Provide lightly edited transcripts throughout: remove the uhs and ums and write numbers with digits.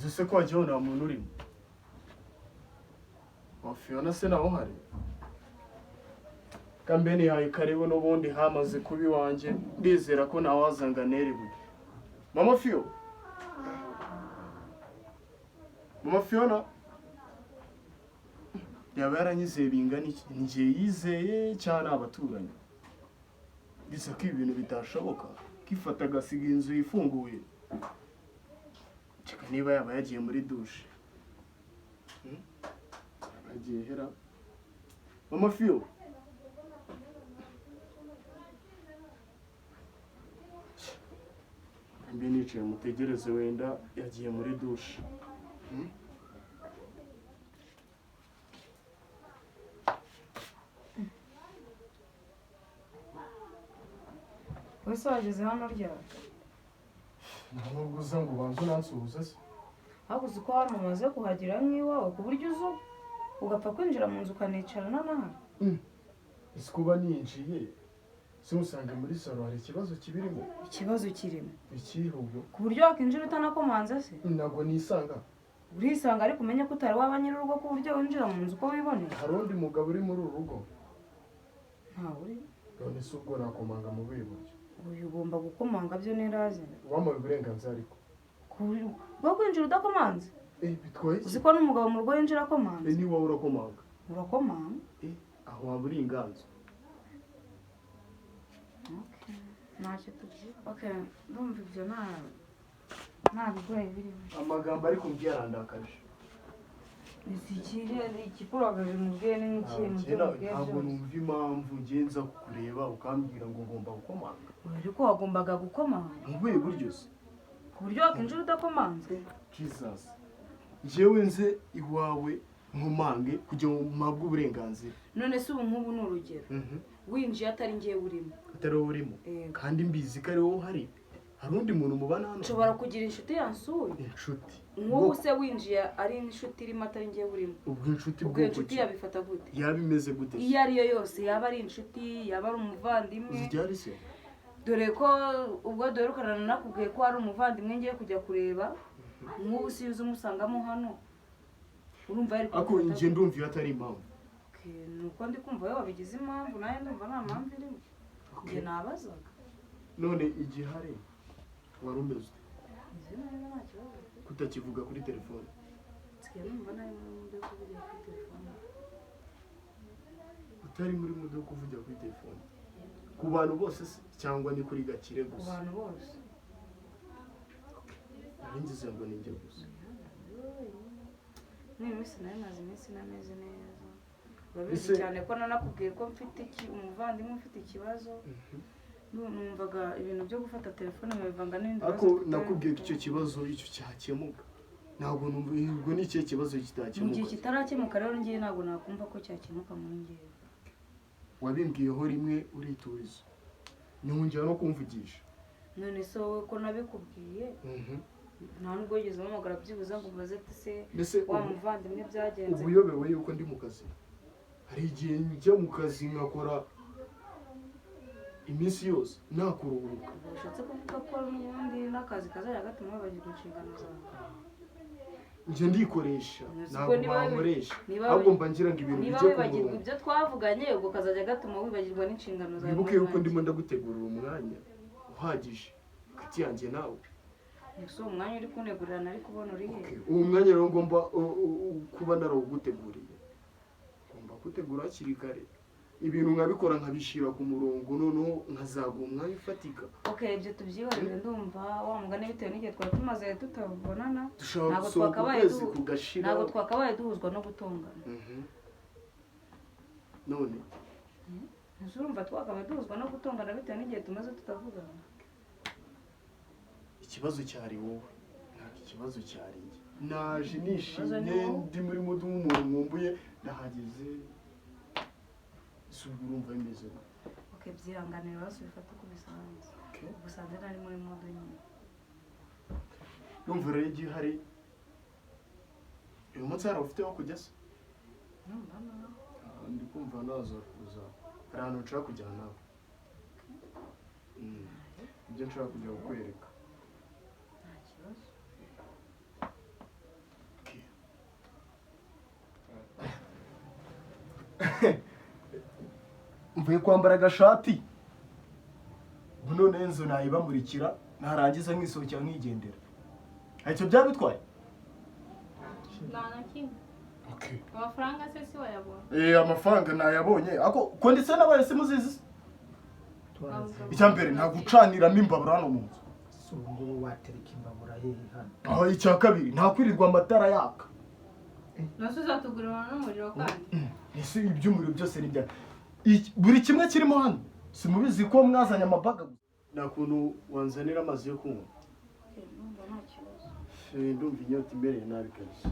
inzu se ko wagiye nta muntu urimo Fiona se naho hari kambeni yawe karibu n'ubundi hamaze kubi wanje ndizera ko nawe wazanga neribuye Mama Fio Mama Fiona yaba yaranyizeye bingana iki ngiye yizeye cyane abaturanyi bisa ko ibintu bitashoboka kifata agasiga inzu ifunguye cika niba yaba yagiye muri douche agiye hera Mama Fio mbe nicaye mutegereze wenda yagiye muri douche Wese wageze hano ryari? Ntabwo uza ngo ubanze unansuhuze se Habuze uko hano umaze kuhagira nk'iwawe ku buryo uzo ugapfa kwinjira mu nzu ukanicarana n'ahandi. Ese kuba ninjiye se usanga muri salo hari ikibazo kibirimo Ikibazo kirimo ikiriho ku buryo wakinjira utanakomanze se? ntabwo nisanga Urisanga ariko umenye ko utari waba nyir'urugo ku buryo winjira mu nzu uko wiboneye. hari undi mugabo uri muri uru rugo Ntawe uri. none se ubwo nakomanga mu buhe buryo Uyu ugomba gukomanga byo niraze. wampaye uburenganzira ariko Bwo kwinjira udakomanze? bitwaye iki Uzi ko n'umugabo mu rugo yinjira akomanze? ni wowe urakomanga Urakomanga? aho waba uri inganzo Okay. Ntacyo tugira. Okay, ndumva ibyo nta bigoye birimo. amagambo ariko mbwiye arandakaje Ikipuragaje mu bwene n'ikintu ntabwo numva impamvu ngenza kukureba ukambwira ngo ngomba gukomanga ariko wagombaga gukomanga mu buhe buryo se ku buryo wakinjira udakomanze. Jesus njyewe nze iwawe nkomange kugira ngo mpabwe uburenganzira None se ubu nk'ubu ni urugero winjiye atari ngiye urimo atari wowe urimo kandi mbizi ko ari wowe uhari hari undi muntu mubana hano nshobora kugira inshuti yansuye inshuti nk'ubu se winjiye ari inshuti irimo atari ngiye urimo ubwo inshuti ubwo inshuti yabifata gute yaba imeze gute iyo ariyo yose yaba ari inshuti yaba ari umuvandimwe zijyari se dore ko ubwo duherukana nakubwiye ko hari umuvandimwe ngiye kujya kureba nk'ubu si uzi umusangamo hano urumva yari ako njye ndumva iyo atari impamvu nuko ndi kumva wowe wabigize impamvu nawe ndumva nta mpamvu irimo njye nabazaga none igihari wari umeze ute nzi neza nta kibazo kutakivuga kuri telefone nsigaye numva nawe muri mudo yo kuvugira kuri telefone utari muri mudo yo kuvugira kuri telefone ku bantu bose se cyangwa ni kuri Gakire ku gusa bantu bose ngize ngo ni njye gusa n'iyi minsi nayo maze iminsi nameze neza urabizi cyane ko nanakubwiye ko mfite umuvandimwe ufite ikibazo numvaga ibintu byo gufata telefone nkabivanga n'ibindi bibazo ako nakubwiye ko icyo kibazo icyo cyakemuka ntabwo numva ubwo ni ikihe kibazo mu kitakemuka gihe kitarakemuka rero ngiye ntabwo nakumva ko cyakemuka muri ngewe wabimbwiyeho rimwe urituriza nyongera no kumvugisha none se wowe ko nabikubwiye nta nubwo wigeze umpamagara byibuze ngo umaze se wa muvandimwe byagenze ubu uyobewe yuko ndi mu kazi hari igihe njya mu kazi nkakora iminsi yose nta kuruhuka ushatse kuvuga ko n'ubundi n'akazi kazajya gatuma wibagirwa inshingano zawe njye ndikoresha ntabwo bankoresha ahubwo mba ngira ngo ibintu bijye ku niba wibagirwa ibyo twavuganye ubwo kazajya gatuma wibagirwa n'inshingano zawe wibuke yuko ndimo ndagutegurira umwanya uhagije hagati yanjye nawe ese uwo mwanya uri kunegurira nari kubona uri he uwo mwanya rero ngomba kuba narawuguteguriye ngomba gutegura hakiri kare ibintu nkabikora nkabishyira ku murongo noneho nkazaguha umwanya ufatika ibyo tubyihorere ndumva wa mugani bitewe n'igihe twari tumaze tutabonana ntabwo twakabaye duhuzwa no gutongana none urumva twakabaye duhuzwa no gutongana bitewe n'igihe tumaze tutavugana ikibazo cyari wowe ntabwo ikibazo cyari njye naje nishimye ndi muri mudu w'umuntu nkumbuye nahageze isubu urumva bimeze byihanganira hasi bifata uko bisanzwe ubusanzwe nari muri mudu nyine numva rero igihari uyu munsi hari ufite wo kujya se ndi kumva naza kuza hari ahantu nshaka kujyana nawe ibyo nshaka kujya kukwereka mvuye kwambara agashati none inzu nayibamurikira narangiza nkisohokera nkigendera icyo byabitwaye nta na kimwe okay amafaranga se si wayabonye amafaranga nayabonye ako ko ndetse nabaye simuzizi icya mbere nta gucaniramo imbabura hano mu nzu ngo watereka imbabura hehe hano aho icya kabiri nta kwirirwa amatara yaka nose uzatugurira n'umuriro kandi ese iby'umuriro byose ni bya buri kimwe kirimo hano simubizi ko mwazanye amabaga nta kuntu wanzanira amazi yo kunywa numva nta kibazo ndumva inyota imereye nabi kabisa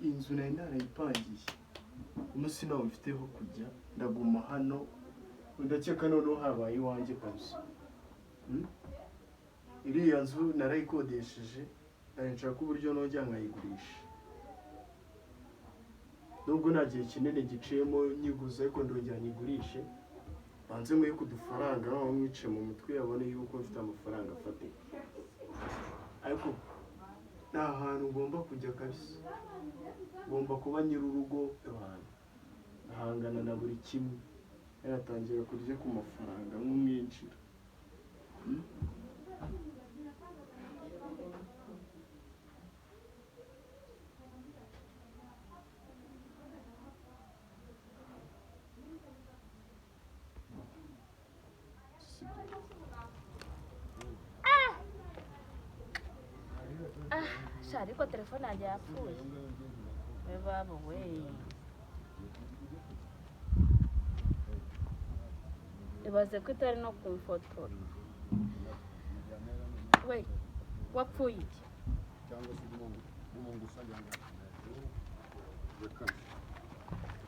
inzu nari narayipangiye umunsi nawe mfiteho kujya ndaguma hano ndakeka noneho habaye iwanjye kabisa iriya nzu narayikodesheje nshaka uburyo nongera nkayigurisha nubwo nta gihe kinini giciyemo nyiguze ariko ndongera nyigurishe banze muye ku dufaranga aho mwice mu mutwe yabone yuko mfite amafaranga afatika ariko nta hantu ugomba kujya kabisa ugomba kuba nyir'urugo abantu ahangana na buri kimwe yaratangira kurya ku mafaranga nk'umwinjira ariko telefone yanjye yapfuye we babo we ibaze ko itari no kumfotora we wapfuye iki cyangwa se umuntu usajyana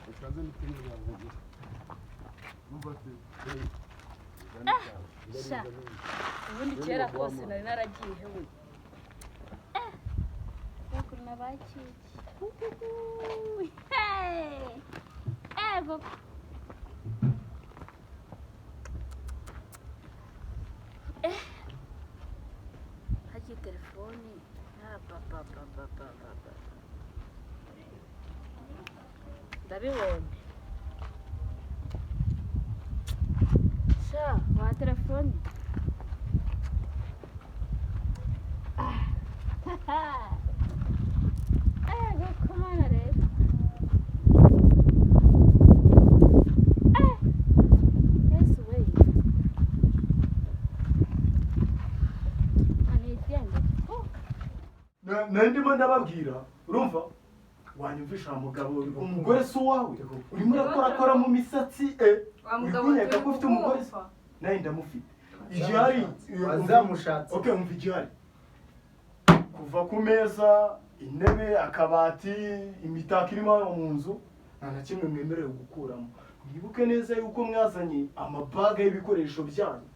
ukaze n'ikindi yavuga numvate sha ubundi kera kose nari naragiye hewe kuna baki ego haji telefoni ndabibonye sha wa telefoni Kumana rero Yesu we anigende ndimo ndababwira urumva wanyumvisha mugabo umugore si uwawe urimo urakora mu misatsi urikunyaga ko ufite umugore nawe ndamufite igihari wazamushatse okay umva igihari kuva ku meza intebe akabati imitako irimo hano mu nzu nta na kimwe mwemerewe gukuramo mwibuke neza yuko mwazanye amabaga y'ibikoresho byanyu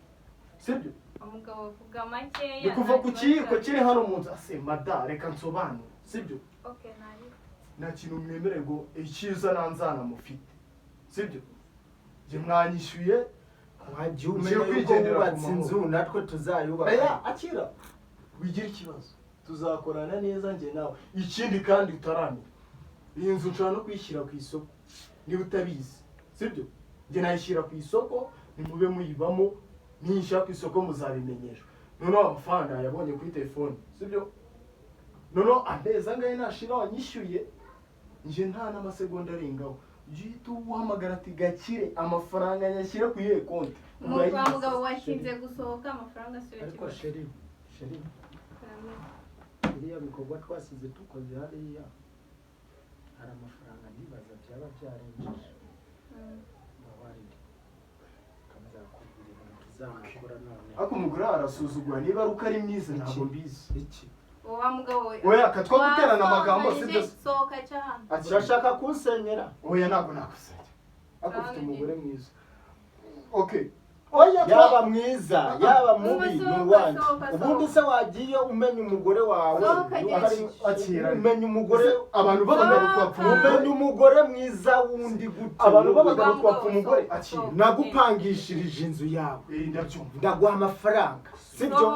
sibyo umugabo avuga makeya ni kuva ku kiyiko kiri hano mu nzu ase mada reka nsobanure sibyo okay nari nta kintu mwemerewe ngo icyiza nanzana mufite sibyo je mwanyishyuye wagiye umenya yuko wubatse inzu natwe tuzayubaka akira wigira ikibazo tuzakorana neza njye nawe ikindi kandi utaramira iyi nzu nshobora no kuyishyira ku isoko niba utabizi sibyo njye nayishyira ku isoko nimube muyibamo niyishyira ku isoko muzabimenyeshwa noneho amafaranga yabonye kuri telefone sibyo noneho amezi angahe nashira wanyishyuye njye nta n'amasegonda arengaho uhita uhamagara ati gakire amafaranga nyashyire ku iyihe konti umugabo mugabo washinze gusohoka amafaranga si ariko sheri iriya bikorwa twasize tukoze hariya hari amafaranga ndibaza byaba byarengeje babarire kamuzakubwira ibintu tuzamukora none ariko umugore arasuzugura niba ari uko ari mwiza ntabwo mbizi iki wa mugabo we oya katwa guterana amagambo sibyo sohoka cyane urashaka kunsenyera oya ntabwo nakusajya ariko ufite umugore mwiza okay yaba mwiza yaba mubi n'uwanjye ubundi se wagiye umenya umugore wawe umenya umugore abantu babagabo twapfa umenya umugore mwiza wundi gute abantu babagabo twapfa umugore akira nagupangishirije inzu yawe ndaguha amafaranga sibyo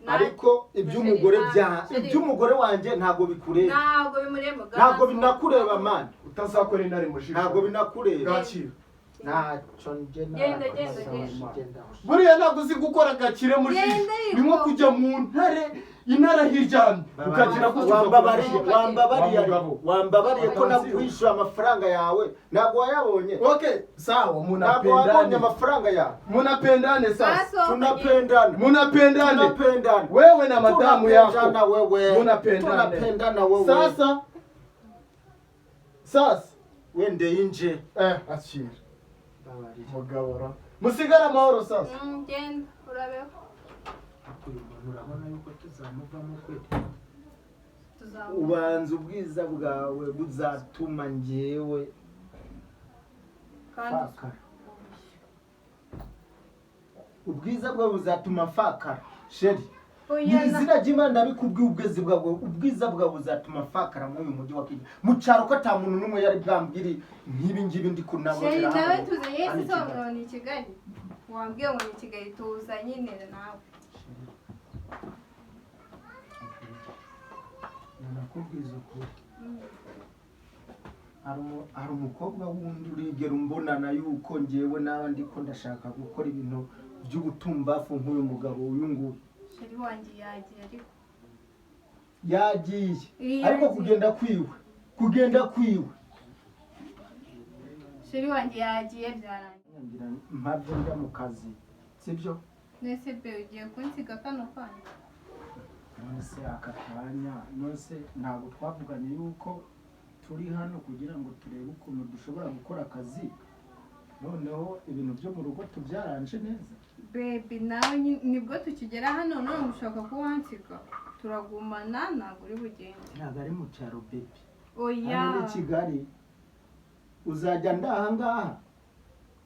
ariko iby'umugore wanjye ntabwo bikureba, ntabwo bimureba, ntabwo binakureba mani, utazakora intare mu jisho ntabwo binakureba. gakira ntacyo njye Genda, buriya ntabwo uzi gukora gakire mu jisho, Genda ni nko kujya mu ntare intare hiryamye ukagira gutyo wambabariye ko nakwishyura amafaranga yawe ntabwo wayabonye. okay sawa, ntabwo wabonye amafaranga yawe. munapendane sasa, tunapendane wewe na madamu yako tunapendana wewe. Sasa wende inje akira mugabora musigara amahoro sasa. Genda urabeho. urabona yuko tuzamuvamo kweli. Tuzamuka. ubanza ubwiza bwawe buzatuma njyewe Kandi fakara. ubwiza bwawe buzatuma fakara sheri. oya, izina ry'Imana ndabikubwiye, ubwiza bwawe buzatuma fakara muri uyu mujyi wa Kigali, mu cyaro ko ata muntu n'umwe yari bwambwire nk'ibi ngibi ndi kunabonera Sheri nawe hano. tuze yesi sobanura ni Kigali. Wambwiye ngo ni Kigali tuza nyine nawe. Nakubwiza ukuri. hari umukobwa wundi urigera umbonana yuko njyewe nawe ndiko ndashaka gukora ibintu by'ubutumbafu nk'uyu mugabo uyu nguyu. Sheri wanjye yagiye ariko. Yagiye ariko kugenda kwiwe. Sheri wanjye yagiye byarangiye. Mpave njya mu kazi sibyo? Nese be ugiye kunsiga kano kanya. Nonese aka kanya nonese ntabwo twavuganye yuko turi hano kugira ngo turebe ukuntu dushobora gukora akazi, noneho ibintu byo mu rugo tubyaranje neza. Baby nawe nibwo tukigera hano none ushaka ko wansiga. Turagumana ntabwo uri bugende. Ntabwo ari mu cyaro baby. Oya. Hano ni Kigali. Uzajya ndaha ngaha.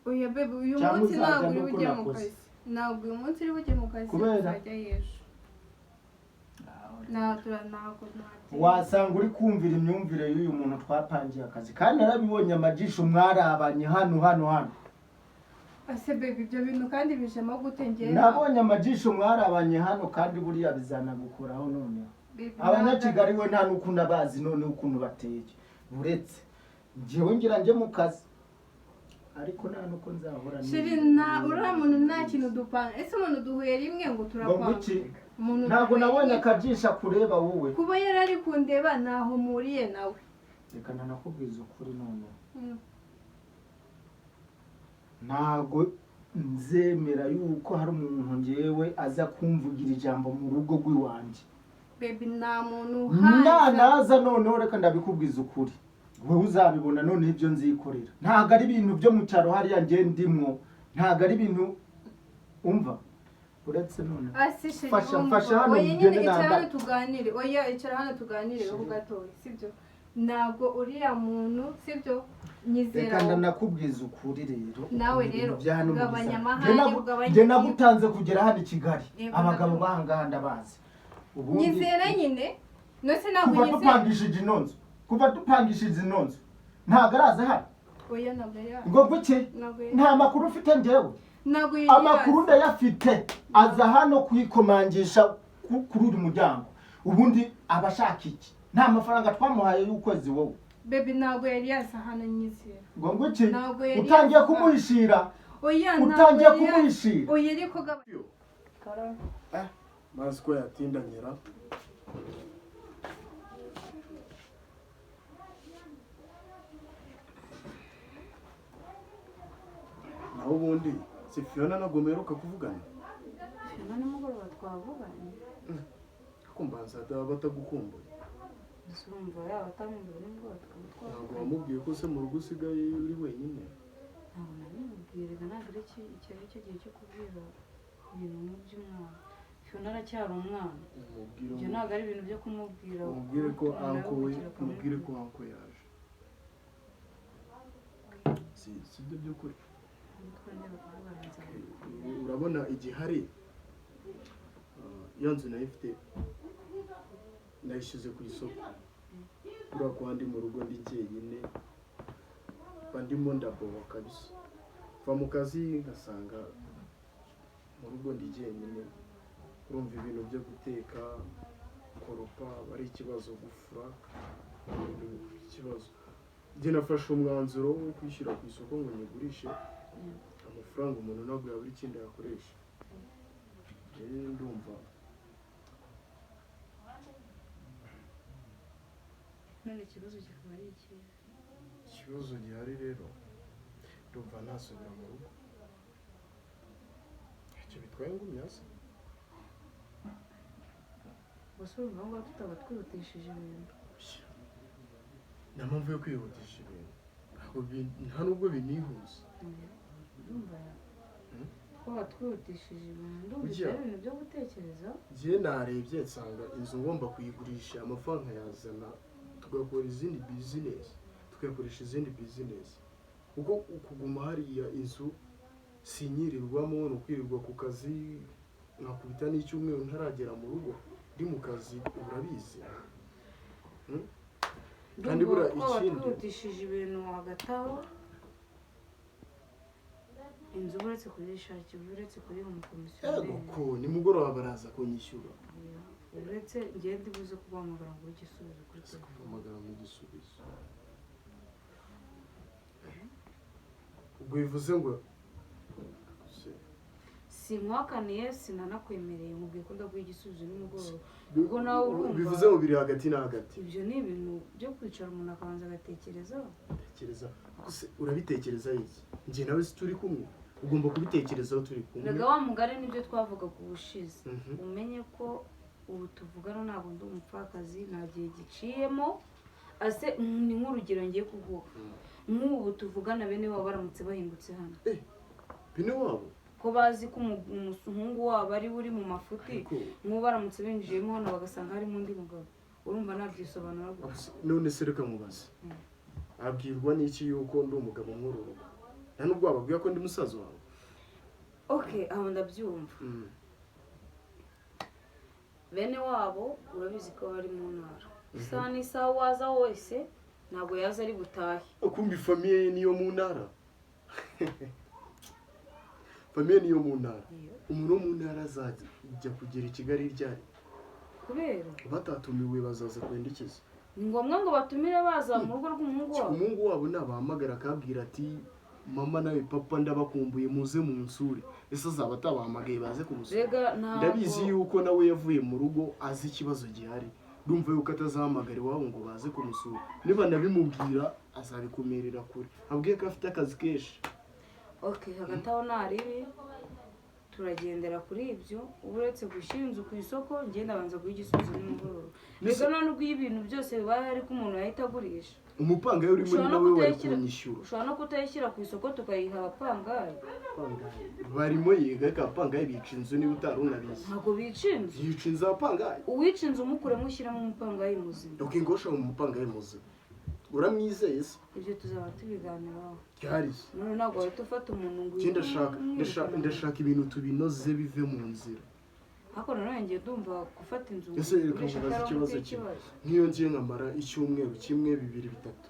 Oya baby uyu Cyangwa munsi uzajya ntabwo uri nuko bujye mu nakoze. kazi. Ntabwo uyu munsi uri bujye mu kazi. Kubera? Uzajya yejo. Ntabwo Wasanga uri kumvira imyumvire y'uyu muntu twapangiye akazi, kandi narabibonye amajisho mwarabanye hano. Ase baby ibyo bintu kandi bijemo gute ngera. Nabonye amajisho mwarabanye hano kandi buriya bizanagukuraho none. Baby, Abanyakigali we nta n'ukuntu abazi none ukuntu bateye. Buretse njyewe ngira nje mu kazi, ariko nta nuko nzahora Shiri na uriya muntu nta kintu dupanga. Ese umuntu duhuye rimwe ngo turapanga. Ntabwo nabonye akajisha kureba wowe. Kuba yari ari kundeba naho muriye nawe. Reka nanakubwiza ukuri none. Ntabwo nzemera yuko hari umuntu ngewe aza kumvugira ijambo mu rugo rw'iwanjye. Baby nta muntu uhaza. Nanaza noneho reka ndabikubwiza ukuri. Wowe uzabibona none ibyo nzikorera. Ntabwo ari ibintu byo mu cyaro hariya nge ndimwo. Ntabwo ari ibintu umva. Uretse none. Fasha hano ngende icara hano tuganire. Oya icara hano tuganire ho gatoya, sibyo? Ntabwo uriya muntu, sibyo? Nyizera. Reka ndanakubwiza ukuri rero. Nawe rero gabanya amahane, nge nagutanze kugera hano i Kigali. Abagabo bahanga ndabazi. Nyizera nyine. Nose ntabwo kuva nyizera. dupangishije inonzo. Ntabwo araza hano. Oya ntabwo yari. Ngo guke? Nta makuru ufite ngewe. Amakuru ndayafite. Aza hano kwikomangisha kuri uri muryango. Ubundi abashaka iki? Nta mafaranga twamuhaye y'ukwezi wowe. Baby ntabwo yari yaza hano nyizera. Ngo guke? Utangiye kumuhishira. Oya utangiye kumuhishira. Oya ariko mazi ko yatindanyira. Naho ubundi si Fiona na Gomeruka kuvugana. Fiona nimugoroba twavuganye. Kumbanza batagukumbuye. Surumva yaba atamubwira nimugoroba twavuganye. Ntabwo wamubwiye ko se mu rugo usigaye uri wenyine. Ntabwo namubwiraga, ntabwo ari cyo gihe cyo kubwira ibintu by'umwana. Fiona aracyari umwana. Ibyo ntabwo ari ibintu byo kumubwira. Mubwire ko anko yaje. Si byo by'ukuri. Urabona igihari iyo nzu nayo ifite ndayishyize ku isoko. Kuriya kuba ndi mu rugo ndi jyenyine mba ndimo ndaboha kabisa. Va mu kazi ngasanga mu rugo ndi jyenyine urumva ibintu byo guteka koropa aba ari ikibazo, gufura ikibazo. Njye nafashe umwanzuro wo kwishyira ku isoko ngo nyigurishe amafaranga umuntu ntabwo yabura ikindi yakoresha. Ndumva none ikibazo kikaba ari iki? ikibazo gihari rero, ndumva nasubira mu rugo. Icyo bitwaye ngumyase gusa urumva ngo tutaba twihutishije ibintu. nta mpamvu yo kwihutisha ibintu, nta nubwo binihuse. Urumva twaba twihutishije ibintu, ndumva Ujya. ibyo bintu byo gutekereza. Njye narebye nsanga inzu ngomba kuyigurisha amafaranga yazana, tugakora izindi bizinesi, tugakoresha izindi bizinesi. Kuko kuguma hariya inzu sinyirirwamo, ni ukwirirwa ku kazi, nkakubita n'icyumweru ntaragera mu rugo ndi mu kazi, urabizi. Kandi bura twaba ikindi twihutishije ibintu hagati aho, inzu uretse kuyishakira, uretse kuyiha umukomisiyoneri, ko nimugoroba baraza kunyishyura, uretse ngende buze kubahamagara ngo igisubizo kuri telefone. kumpamagara mu gisubizo. Ubwo bivuze ngo sinkwakaniye sinanakwemereye, mubwiye ko ndaguha igisubizo nimugoroba. Ubwo nawe urumva bivuze ngo biri hagati na hagati. ibyo ni ibintu byo kwicara umuntu akabanza agatekerezaho. Tekereza, urabitekereza iki? Njye nawe si turi kumwe, ugomba kubitekerezaho turi kumwe. Rega wa mugari nibyo twavugaga ubushize. Umenye ko ubu tuvugana ntabwo ndi umupfakazi, nta gihe giciyemo. Ase ni nk'urugero ngiye kuguha, nk'ubu tuvugana bene wabo baramutse bahingutse hano, bene wabo ko bazi ko umuhungu wabo ari uri mu mafuti, nk'ubu baramutse binjiyemo hano bagasanga harimo undi mugabo, urumva nabyisobanura gutya. none se reka mubaze, abwirwa n'iki yuko ndi umugabo mw'urugo? nta nubwo wababwira ko ndi musaza wawe? Okay, aho ndabyumva. Bene wabo urabizi ko bari mu ntara, isaha n'isaha waza wese ntabwo yaza ari butahe. Kumbi famiye niyo mu ntara. Famiye niyo mu ntara. Umuntu wo mu ntara azajya kugera i Kigali ryari? Kubera batatumiwe bazaza kwenda ikizi? ni ngombwa ngo batumire baza mu rugo rw'umuhungu wabo. Umuhungu wabo nabahamagara akabwira ati mama nawe papa ndabakumbuye muze mu nsure, ese azaba atabahamagaye baze kumusura? Rega ntabwo ndabizi yuko nawe yavuye mu rugo azi ikibazo gihari, ndumva yuko atazahamagara iwabo ngo baze kumusura. Niba nabimubwira azabikumerera kure, abwiye ko afite akazi kenshi. Okay, hagati aho naribi turagendera kuri ibyo, uretse gushyira inzu ku isoko ngenda abanza guha igisubizo nimugoroba. Rega nubwo ibintu byose bibaye ariko umuntu yahita agurisha. Umupangayi urimo ni nawe wari kunyishyura. Ushobora no kutayishyira ku isoko tukayiha abapangayi. Barimo yiga ko abapangayi bica inzu, niba utari unabizi. Ntabwo bica inzu. Yica inzu abapangayi. Uwica inzu umukuremo ushyiramo umupangayi muzima. Okay, ngo usha mu mupangayi muzima. Uramwizeye se? Ibyo tuzaba tubiganiraho. Ryari? None ntabwo wahita ufata umuntu ngo ndashaka ibintu tubinoze bive mu nzira. ariko nanone ngiye ndumva gufata inzu ese reka mubaze ikibazo kimwe. Nk'iyo ngiye nkamara icyumweru kimwe, bibiri, bitatu,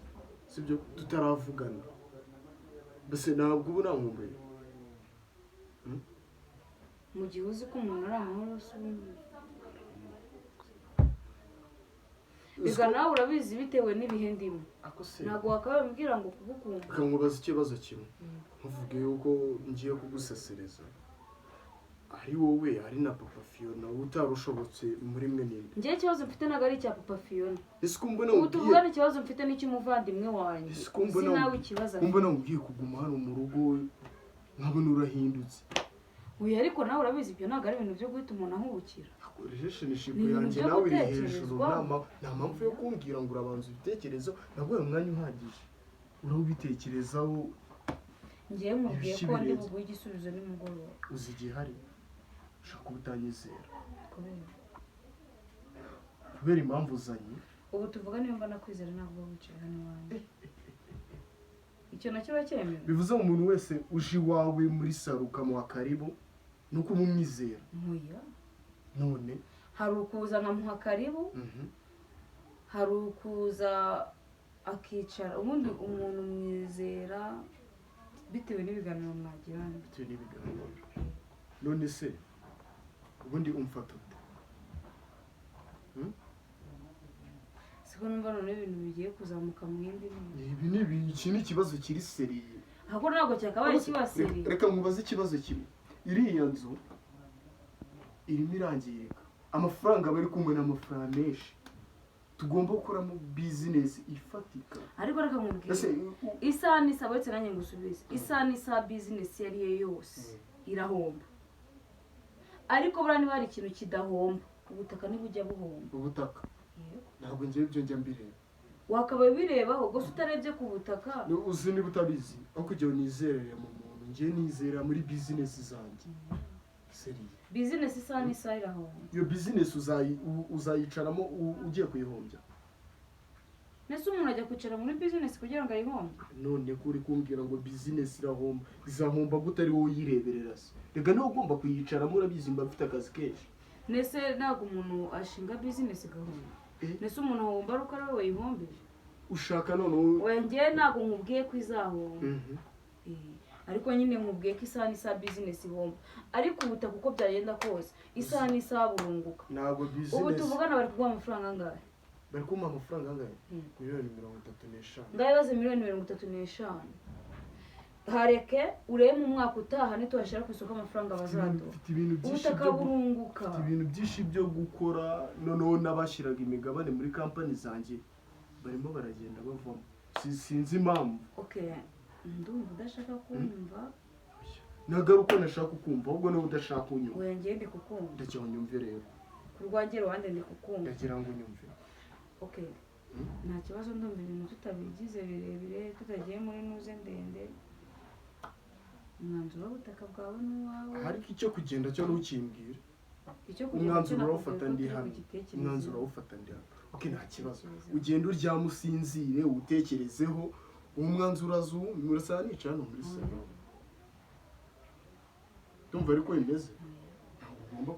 sibyo tutaravugana, mbese ntabwo ubu nankumbuye? mu gihe uzi ko umuntu ari amahoro se biga nawe urabizi bitewe n'ibihe ndimo, ntabwo wakabambwira ngo kugukunda. Reka nkubaze ikibazo kimwe, ntuvuge yuko ngiye kugusesereza, ari wowe ari na papa Fiona utarushobotse muri mwe ninde? Ngiye ikibazo mfite ntabwo ari icya papa Fiona. Ese kumbona ubu tuvugana ikibazo mfite n'icy'umuvandimwe wanjye. Kumbona nawe ikibazo kumbona ugiye kuguma hano mu rugo nkabona urahindutse. Uyu ariko nawe urabizi ibyo ntabwo ari ibintu byo guhita umuntu ahubukira. Relationship yanjye nawe iri hejuru, nta mpamvu yo kumbwira ngo urabanza ibitekerezo, naguhaye umwanya uhagije urabitekerezaho. Ngiye mubwiye ko ndi buguhe igisubizo nimugoroba. Uzi igihe hari ushaka ubutanyizera kubera impamvu uzanye. Ubu tuvuga niba mbana kwizera ntabwo wicaye hano iwanjye. Icyo nacyo bakemera. Bivuze ngo umuntu wese uje iwawe muri saro ukamuha karibu nuko umumwizera. Nkuya None hari ukuza nkamuha karibu, hari ukuza akicara, ubundi umuntu mwizera bitewe n'ibiganiro mwagirana. bitewe n'ibiganiro. None se ubundi umfata ute? siko numva none ibintu bigiye kuzamuka mu yindi ntera. Iki ni ikibazo kiri seriye. ahubwo ntabwo cyakabaye kibasiriye. Reka nkubaze ikibazo kimwe. Iriya nzu irimo irangirika, amafaranga bari kumwe n'amafaranga menshi, tugomba gukoramo bizinesi ifatika. ariko reka nkubwire isaha n'isaha uretse nanjye ngusubize isaha n'isaha bizinesi iyo ari yo yose irahomba, ariko buriya niba hari ikintu kidahomba ubutaka ntibujya buhomba. Ubutaka ntabwo ngiye ibyo njya mbireba. wakabaye birebaho gusa utarebye ku butaka. Uzi niba utabizi aho kugira ngo nizerere mu muntu, ngiye nizera muri bizinesi zanjye seriye. bizinesi isaha n'isaha irahomba. Iyo bizinesi uzayicaramo ugiye kuyihombya? mbese umuntu ajya kwicara muri bizinesi kugira ngo ayihombe? none ko uri kumbwira ngo bizinesi irahomba, izahomba gute ari wowe uyireberera se? reka niba ugomba kuyicaramo urabizi mba mfite akazi kenshi. mbese ntabwo umuntu ashinga bizinesi igahomba. mbese umuntu ahomba ari uko ari we wayihombeje. ushaka none wengeye ntabwo nkubwiye ko izahomba. ariko nyine nkubwiye ko isaha n'isaha bizinesi ihomba, ariko ubutaka uko byagenda kose isaha n'isaha burunguka. ntabwo ubu bizinesi. tuvugana bari kuguha amafaranga angahe? bari kumpa amafaranga angahe? miliyoni 35. ngabibaze miliyoni 35. hareke urebe mu mwaka utaha nitubashyira ku isoko amafaranga bazaduha ubutaka burunguka. mfite ibintu byinshi byo gukora, noneho n'abashyiraga imigabane muri kampani zanjye barimo baragenda bavamo, sinzi impamvu. okay ndumva udashaka kunyumva. ntabwo ari uko nashaka kukumva, ahubwo niba udashaka kunyumva. oya ngiye ndi kukumva. ndagira ngo unyumve rero. ku rwanjye ruhande ndi kukumva. ndagira ngo unyumve. okay nta kibazo, ndumva ibintu tutabigize birebire, tutagiye muri nuze ndende. umwanzuro w'ubutaka bwawe n'uwawe. ariko icyo kugenda cyo ntukimbwire. icyo kugenda umwanzuro urawufata ndi hano. umwanzuro urawufata ndi hano. okay nta kibazo, ugenda uryama usinzire utekerezeho. uwo mwanzuro urasa nica hano muri salo. ndumva ariko bimeze.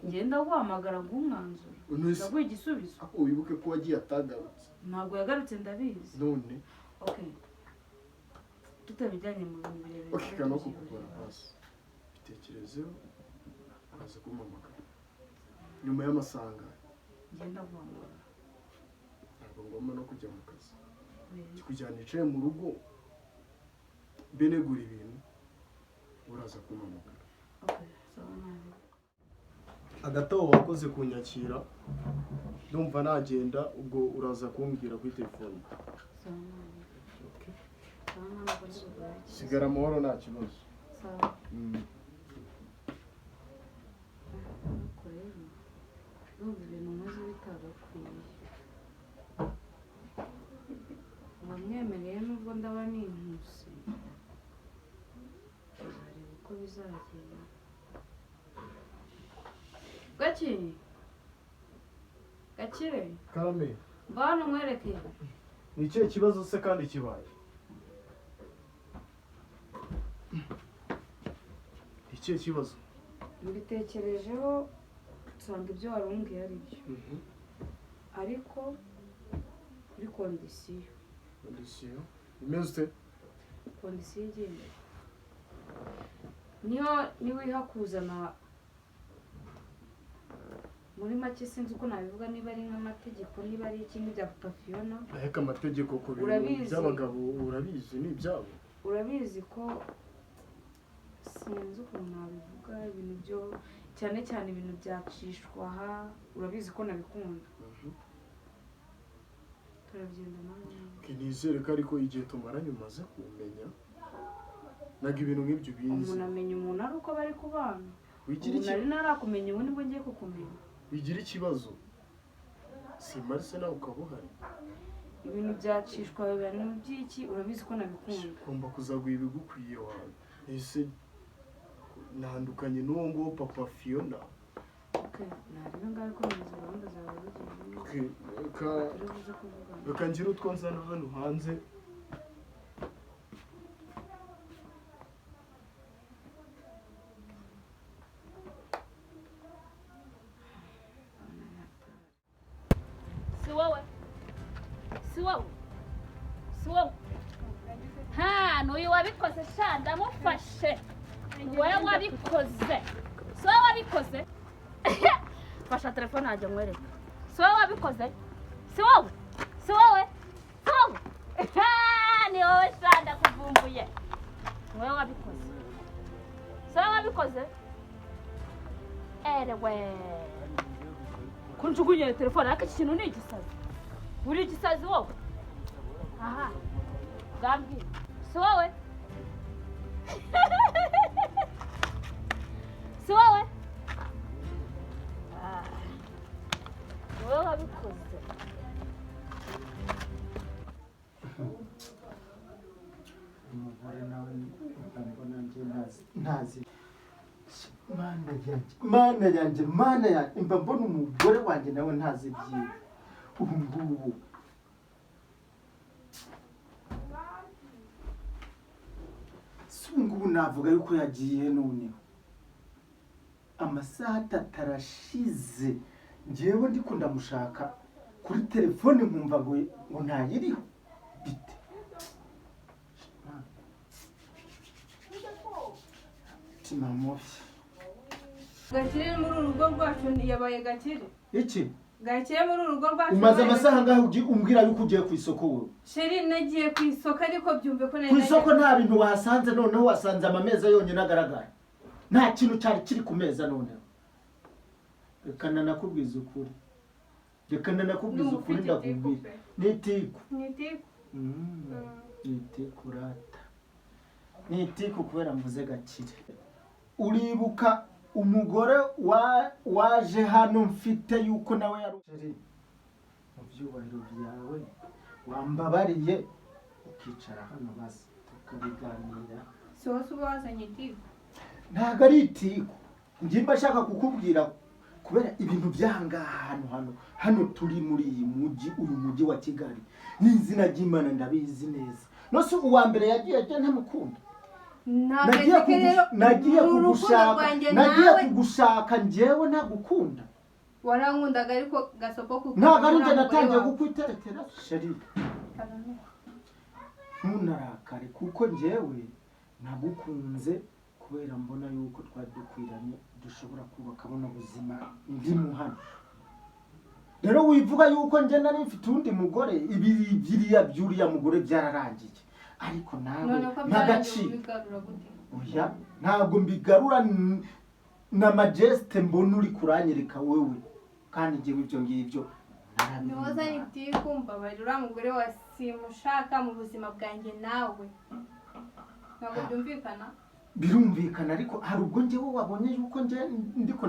ngenda guhamagara bw'umwanzuro ndaguha igisubizo. ako wibuke ko wagiye atagarutse. ntabwo yagarutse ndabizi. none okay tutabijyanye mu bintu birebire. okay kano kukugora hasi bitekerezeho, uraza kumpamagara nyuma y'amasanga. ngenda guhamagara. ntabwo ngomba no kujya mu kazi, kujyana nicaye mu rugo benegura ibintu, uraza kumpamagara. okay sawa nabi. agataho wakoze kunyakira, ndumva nagenda, ubwo uraza kumbwira kuri telefone. sawa nabi. okay sawa ntabwo ndi bugore. sigara amahoro nta kibazo. sawa. ariko rero ndumva ibintu nkoze bitagakwiye. wamwemereye nubwo ndaba n'inkuse, uzareba uko bizagenda. gakire karame, mba hano nkwereke. ni ikihe kibazo se kandi kibaye? ikihe kibazo? mbitekerejeho nsanga ibyo wari umbwiye ari byo, ariko kuri kondisiyo. kondisiyo imeze ute? kondisiyo igenda niwiha kuzana muri make, sinzi uko nabivuga, niba ari nk'amategeko, niba ari ikindi bya Papa Fiona. ariko amategeko ku bintu by'abagabo urabizi ni ibyabo. urabizi ko sinzi ukuntu nabivuga, ibintu byo cyane cyane ibintu byacishwa aha, urabizi ko nabikunda. turabyenda nawe. nizere ko ariko igihe tumaranye umaze kumenya, ntabwo ibintu nk'ibyo ubizi. umuntu amenya umuntu ari uko bari kubana. wigira ubu nari narakumenya, ubu nibwo ngiye kukumenya. wigira ikibazo simari se nawe ukaba uhari. ibintu byacishwa ibintu by'iki, urabizi ko nabikunda. ugomba kuzaguha ibigukwiye wawe. ese ntandukanye n'uwo nguwo Papa Fiona. nareba ngaho ko neza gahunda zawe bigiye. reka ngire utwo nzana hano hanze. si wowe hano uyu wabikoze sha ndamufashe wowe wabikoze si wowe wabikoze fasha telefone yanjye nkwereke si wowe wabikoze si wowe si wowe si wowe ni wowe shanda kuvumbuye ni wowe wabikoze si wowe wabikoze erewe kunjugunye telefone ariko iki kintu ni igisazi uri igisazi wowe aha gambwira si wowe si wowe wowe wabikoze umugore nawe mbona njye ntazi mana yanjye mba mbona umugore wanjye nawe ntazi ibyiwe ubu ngubu si ubu ngubu navuga yuko yagiye noneho amasaha 3 arashize njyewe ndiko ndamushaka kuri telefone nkumva ngo ntayiriho bite mutima mubi Gakire muri urugo rwacu yabaye Gakire. iki Gakire muri urugo rwacu. umaze amasaha ngaho umbwira yuko ugiye ku isoko wowe Sheri nagiye ku isoko ariko byumve ko ku isoko nta bintu wasanze noneho wasanze amameza yonyine agaragara nta kintu cyari kiri ku meza noneho reka nanakubwiza ukuri ndakubwira n'itiku n'itiku rata n'itiku kubera mvuze Gakire uribuka umugore waje hano mfite yuko nawe yari mu byubahiro byawe wambabariye ukicara hano basi tukabiganira si wowe uba wazanye itiku ntabwo ari itiku ngimba ashaka kukubwira kubera ibintu byangaha hano turi muri uyu mujyi wa Kigali n'izina ry'Imana ndabizi neza nose uwa mbere yagiye ntamukunda nagiye kugushaka njyewe ntagukunda warankundaga ariko gasopo kuko ntabwo ari njye natangiye kukwiteretera sheri ntunarakare kuko njyewe nagukunze kubera mbona yuko twari dukwiranye dushobora kubaka buno buzima ndi muhano rero wivuga yuko njye nari mfite undi mugore ibiriya by'uriya mugore byararangiye ariko nawe ntagaciro oya ntabwo mbigarura na majesite mbona uri kuranyereka wewe kandi njyewe ibyo ngibyo niwazanye itiku mbabarira uriya mugore wasimushaka mu buzima bwanjye nawe ntabwo byumvikana birumvikana ariko hari ubwo njyewe wabonye yuko njye ndiko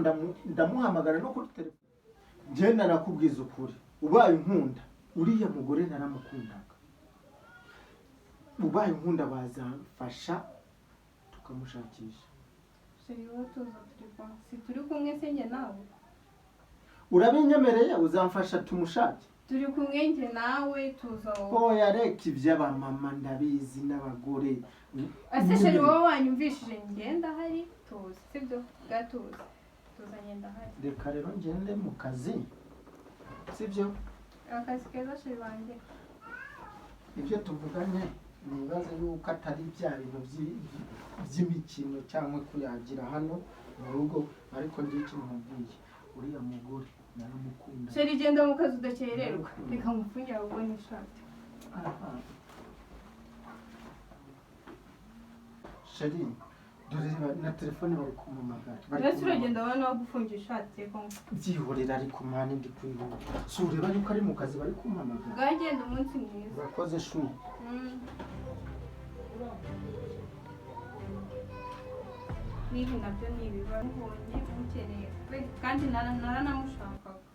ndamuhamagara no kuri telefone njye narakubwiza ukuri ubaye unkunda uriya mugore naramukundaga ubaye unkunda bazamfasha tukamushakisha turi kumwe se njye nawe urabinyemereye uzamfasha tumushake turi kumwe njye nawe tuza oya reka iby'abamama ndabizi n'abagore ese sheri wowe wanyumvishije ngenda hari tuzi sibyo gatuzi tuzanye ndahari reka rero ngende mu kazi sibyo akazi keza sheri wanjye ibyo tuvuganye nibaze yuko atari bya bintu by'imikino cyangwa kuyagira hano mu rugo ariko ngiye kimubwiye uriya mugore naramukunda sheri genda mu kazi udakererwa reka ngufungire ahubwo n'ishati sheri dore na telefone bari kumamagara uretse uragenda abana bagufungira ishati reka byihorera ariko mani ndi kwihuta si ureba yuko ari mu kazi bari kumamagara bwagenda umunsi mwiza urakoze shu n'ibi nabyo ni ibiba mubonye mukeneye kandi naranamushakaga